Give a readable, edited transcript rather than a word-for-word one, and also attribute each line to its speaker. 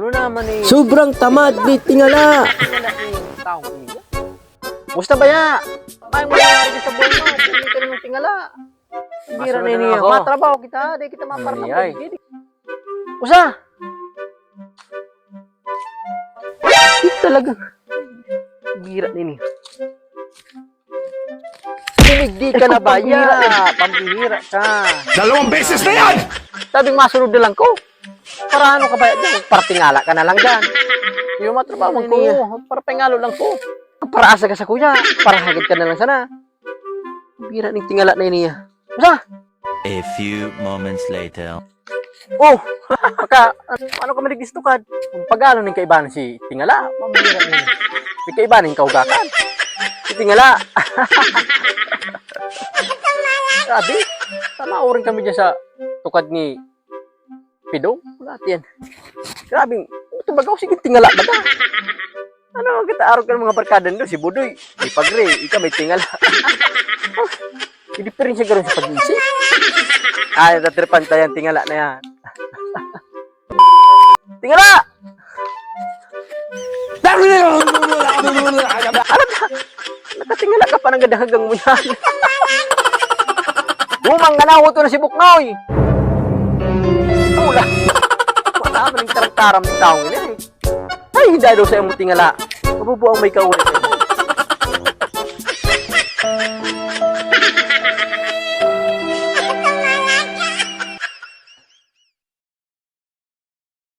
Speaker 1: Ano naman eh?
Speaker 2: Sobrang tamad ni Tingala.
Speaker 1: Musta ba ya? May mangyayari ka sa buhay mo. Hindi ka naman tingala. Bira na niya. Matrabaho kita. Di kita maparang pagkidi. Usa? Hindi talaga. Bira na niya. Pinigdi ka na ba ya? Pambihira ka.
Speaker 3: 2 beses na yan!
Speaker 1: Sabing masunod na lang ko. Para ano ka ba yan? Para tingala ka na lang dyan. Yung matrabaho ko. Para pangalo lang ko. Para asa ka sa kuya. Para hagad ka na lang sana. Bira ng tingala na niya. Usa?
Speaker 4: A few moments later.
Speaker 1: Oh! Baka, ano ka maligistukad? Kung pag-ano ng kaibahan si Tingala, mabira niya. May kaibahan ng kaugakan. Si Tingala. Sabi, tamaurin kami dyan sa tukad ni Pidong. Lahat yan. Grabe, ito bagaw, sige Tingala baga. Ano, kita araw ka ng mga barkadan doon, si Budoy, si Pagre, ikaw may Tingala. Hindi pa rin siya gano'n sa pag-isip. Ay, natripan tayong Tingala na yan. Tingala! Ano ba? Nakatingala ka pa ng gadahagang mo yan. Bumang ganaho to na si Buknoy. Wala. Wala man yung tarang-taram ng taong nila eh. Ay, hindi daw sa iyong Tingala. Mabubuang may kaulit.